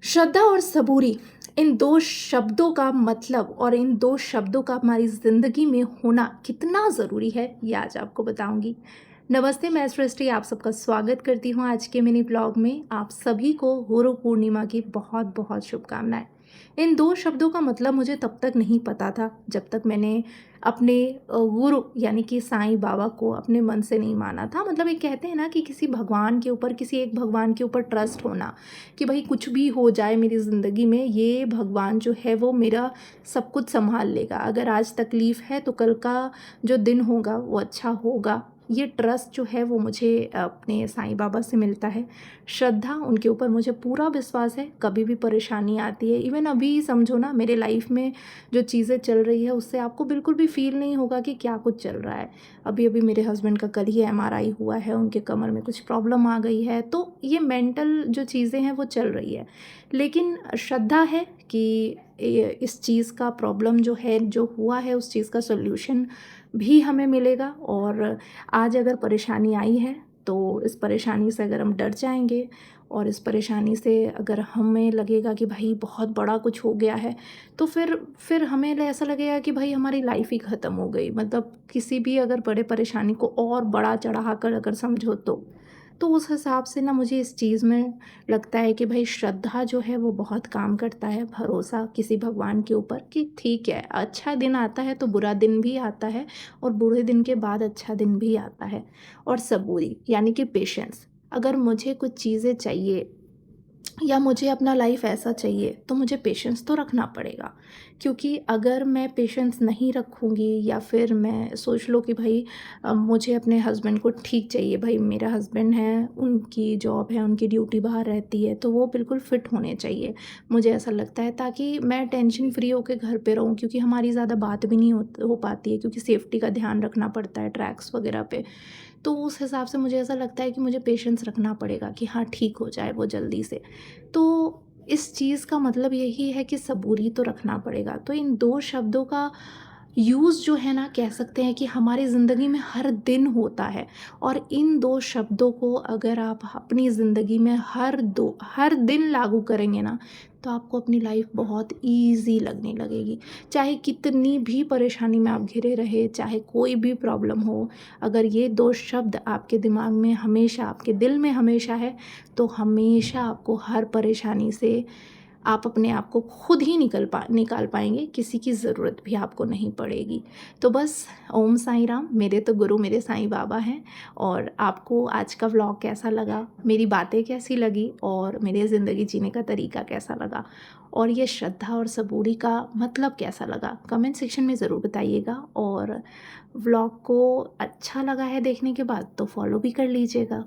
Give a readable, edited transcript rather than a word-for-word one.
श्रद्धा और सबूरी, इन 2 शब्दों का मतलब और इन 2 शब्दों का हमारी ज़िंदगी में होना कितना ज़रूरी है, ये आज आपको बताऊँगी। नमस्ते, मैं सृष्टि आप सबका स्वागत करती हूँ आज के मिनी ब्लॉग में। आप सभी को गुरु पूर्णिमा की बहुत-बहुत शुभकामनाएँ। इन 2 शब्दों का मतलब मुझे तब तक नहीं पता था, जब तक मैंने अपने गुरु यानी कि साईं बाबा को अपने मन से नहीं माना था। मतलब एक कहते हैं ना कि किसी भगवान के ऊपर, किसी एक भगवान के ऊपर ट्रस्ट होना कि भाई कुछ भी हो जाए मेरी ज़िंदगी में, ये भगवान जो है वो मेरा सब कुछ सँभाल लेगा। अगर आज तकलीफ़ है तो कल का जो दिन होगा वो अच्छा होगा। ये ट्रस्ट जो है वो मुझे अपने साईं बाबा से मिलता है। श्रद्धा, उनके ऊपर मुझे पूरा विश्वास है। कभी भी परेशानी आती है, इवन अभी समझो ना मेरे लाइफ़ में जो चीज़ें चल रही है उससे आपको बिल्कुल भी फ़ील नहीं होगा कि क्या कुछ चल रहा है। अभी-अभी मेरे हस्बैंड का कल ही एमआरआई हुआ है, उनके कमर में कुछ प्रॉब्लम आ गई है, तो ये मेंटल जो चीज़ें हैं वो चल रही है। लेकिन श्रद्धा है कि इस चीज़ का प्रॉब्लम जो है, जो हुआ है उस चीज़ का सॉल्यूशन भी हमें मिलेगा। और आज अगर परेशानी आई है तो इस परेशानी से अगर हम डर जाएँगे और इस परेशानी से अगर हमें लगेगा कि भाई बहुत बड़ा कुछ हो गया है, तो फिर हमें ऐसा लगेगा कि भाई हमारी लाइफ ही ख़त्म हो गई। मतलब किसी भी अगर बड़े परेशानी को और बड़ा चढ़ाकर अगर समझो तो उस हिसाब से ना मुझे इस चीज़ में लगता है कि भाई श्रद्धा जो है वो बहुत काम करता है। भरोसा किसी भगवान के ऊपर कि ठीक है, अच्छा दिन आता है तो बुरा दिन भी आता है और बुरे दिन के बाद अच्छा दिन भी आता है। और सबूरी यानी कि पेशेंस, अगर मुझे कुछ चीज़ें चाहिए या मुझे अपना लाइफ ऐसा चाहिए तो मुझे पेशेंस तो रखना पड़ेगा। क्योंकि अगर मैं पेशेंस नहीं रखूँगी या फिर मैं सोच लो कि भाई मुझे अपने हस्बैंड को ठीक चाहिए, भाई मेरा हस्बैंड है, उनकी जॉब है, उनकी ड्यूटी बाहर रहती है तो वो बिल्कुल फिट होने चाहिए, मुझे ऐसा लगता है, ताकि मैं टेंशन फ्री होकर घर पे रहूँ। क्योंकि हमारी ज़्यादा बात भी नहीं हो पाती है, क्योंकि सेफ्टी का ध्यान रखना पड़ता है ट्रैक्स वगैरह पे। तो उस हिसाब से मुझे ऐसा लगता है कि मुझे पेशेंस रखना पड़ेगा कि हाँ, ठीक हो जाए वो जल्दी से। तो इस चीज़ का मतलब यही है कि सबूरी तो रखना पड़ेगा। तो इन 2 शब्दों का यूज़ जो है ना, कह सकते हैं कि हमारी ज़िंदगी में हर दिन होता है। और इन 2 शब्दों को अगर आप अपनी ज़िंदगी में हर दिन लागू करेंगे ना, तो आपको अपनी लाइफ बहुत ईज़ी लगने लगेगी। चाहे कितनी भी परेशानी में आप घिरे रहे, चाहे कोई भी प्रॉब्लम हो, अगर ये 2 शब्द आपके दिमाग में हमेशा, आपके दिल में हमेशा है, तो हमेशा आपको हर परेशानी से आप अपने आप को खुद ही निकाल पाएँगे, किसी की ज़रूरत भी आपको नहीं पड़ेगी। तो बस, ओम साईं राम, मेरे तो गुरु मेरे साईं बाबा हैं। और आपको आज का व्लॉग कैसा लगा? मेरी बातें कैसी लगी? और मेरे ज़िंदगी जीने का तरीका कैसा लगा? और ये श्रद्धा और सबूरी का मतलब कैसा लगा? कमेंट सेक्शन में ज़रूर बताइएगा। और व्लॉग को अच्छा लगा है देखने के बाद तो फॉलो भी कर लीजिएगा।